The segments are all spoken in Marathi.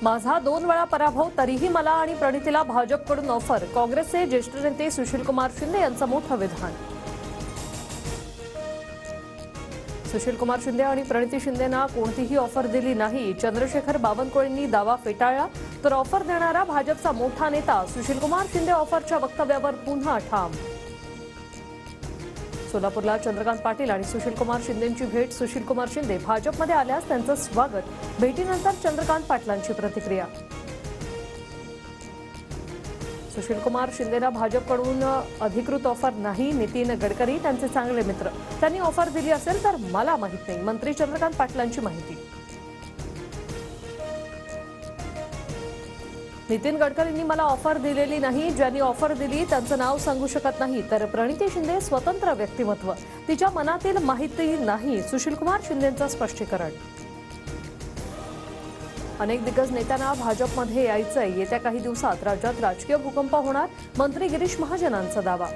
माझा 2 वेळा पराभव तरीही मला आणि प्रणितीला भाजपकडून ऑफर. काँग्रेसचे ज्येष्ठ नेते सुशीलकुमार शिंदे यांचं मोठं विधान. सुशीलकुमार शिंदे आणि प्रणिती शिंदेंना कोणतीही ऑफर दिली नाही. चंद्रशेखर बावनकुळेंनी दावा फेटाळला, तर ऑफर देणारा भाजपचा मोठा नेता सुशीलकुमार शिंदे ऑफरच्या वक्तव्यावर पुन्हा ठाम. सोलापूरला चंद्रकांत पाटील आणि सुशीलकुमार शिंदेंची भेट. सुशीलकुमार शिंदे भाजपमध्ये आल्यास त्यांचं स्वागत. भेटीनंतर चंद्रकांत पाटलांची प्रतिक्रिया. सुशीलकुमार शिंदेंना भाजपकडून अधिकृत ऑफर नाही. नितीन गडकरी त्यांचे चांगले मित्र, त्यांनी ऑफर दिली असेल तर मला माहित नाही. मंत्री चंद्रकांत पाटलांची माहिती. नितीन गडकरींनी मला ऑफर दिलेली नाही. ज्यांनी ऑफर दिली त्यांचं नाव सांगू शकत नाही. तर प्रणिती शिंदे स्वतंत्र व्यक्तिमत्व, तिच्या मनातील माहिती नाही. सुशीलकुमार शिंदेंचं स्पष्टीकरण. अनेक दिग्गज नेत्यांना भाजपमध्ये यायचंय. येत्या काही दिवसात राज्यात राजकीय भूकंप होणार. मंत्री गिरीश महाजनांचा दावा.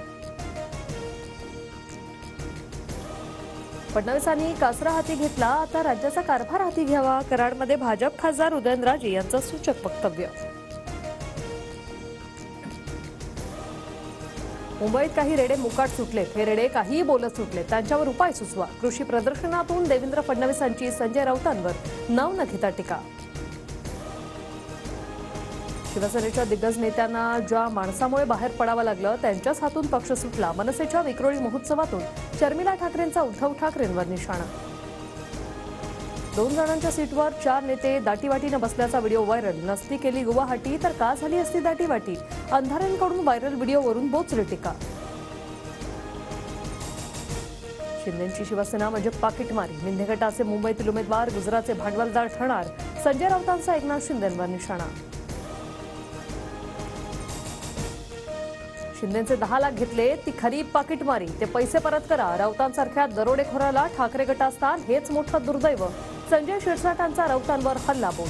फडणवीसांनी कासरा हाती घेतला, आता राज्याचा कारभार हाती घ्यावा. कराडमध्ये भाजप खासदार उदयनराजे यांचं सूचक वक्तव्य. मुंबईत काही रेडे मुकाट सुटलेत. हे रेडे काहीही बोलत सुटले, त्यांच्यावर उपाय सुचवा. कृषी प्रदर्शनातून देवेंद्र फडणवीसांची संजय राऊतांवर नाव न घेता टीका. शिवसेनेच्या दिग्गज नेत्यांना ज्या माणसामुळे बाहेर पडावं लागलं त्यांच्याच हातून पक्ष सुटला. मनसेच्या विक्रोळी महोत्सवातून शर्मिला ठाकरेंचा उद्धव ठाकरेंवर निशाणा. 2 जणांच्या सीटवर 4 नेते दाटीवाटीनं बसल्याचा व्हिडिओ व्हायरल. नसती केली गुवाहाटी तर का झाली असती दाटीवाटी. अंधारेंकडून व्हायरल व्हिडिओवरून बोचरी टीका. शिंदेंची शिवसेना म्हणजे पाकिटमारी. मिंधे गटाचे मुंबईतील उमेदवार गुजरातचे भांडवलदार ठरणार. संजय राऊतांचा एकनाथ शिंदेंवर निशाणा. शिंदेंचे 10 लाख घेतले ती खरी पाकिटमारी. ते पैसे परत करा. राऊतांसारख्या दरोडेखोराला ठाकरे गटास्थान हेच मोठं दुर्दैव. संजय शिरसाटांचा राऊतांवर हल्लाबोल.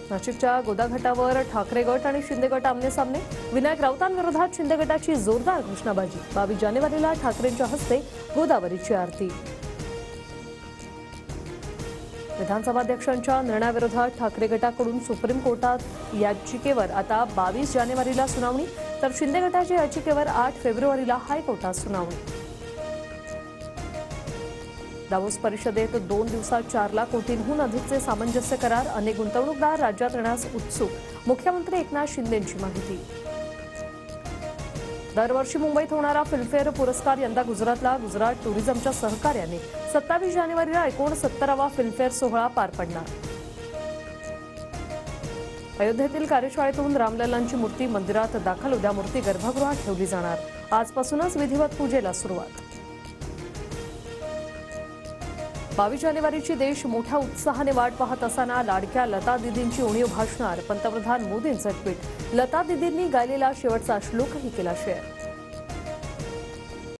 नाशिकच्या गोदाघाटावर ठाकरे गट आणि शिंदे गट आमनेसामने. विनायक राऊतांविरोधात शिंदे गटाची जोरदार घोषणाबाजी. 22 जानेवारीला ठाकरेंच्या हस्ते गोदावरीची आरती. विधानसभाध्यक्षांच्या निर्णयाविरोधात ठाकरे गटाकडून सुप्रीम कोर्टात याचिकेवर आता 22 जानेवारीला सुनावणी. तर शिंदे गटाच्या याचिकेवर 8 फेब्रुवारीला हायकोर्टात सुनावणी. दावोस परिषदेत 2 दिवसात 4 लाख कोटींहून अधिकचे सामंजस्य करार. अनेक गुंतवणूकदार राज्यात येण्यास उत्सुक. मुख्यमंत्री एकनाथ शिंदेंची माहिती. दरवर्षी मुंबईत होणारा फिल्मफेअर पुरस्कार यंदा गुजरातला. गुजरात टुरिझमच्या सहकार्याने 27 जानेवारीला 69वा फिल्मफेअर सोहळा पार पडणार. अयोध्येतील कार्यशाळेतून रामलल्लांची मूर्ती मंदिरात दाखल. उद्या मूर्ती गर्भगृहात ठेवली जाणार. आजपासूनच विधिवत पूजेला सुरुवात. 22 जानेवारीची देश मोठ्या उत्साहाने वाट पाहत असताना लाडक्या लता दीदींची उणीव भासणार. पंतप्रधान मोदींचं ट्विट. लता दीदींनी गायलेला शेवटचा श्लोकही केला शेअर.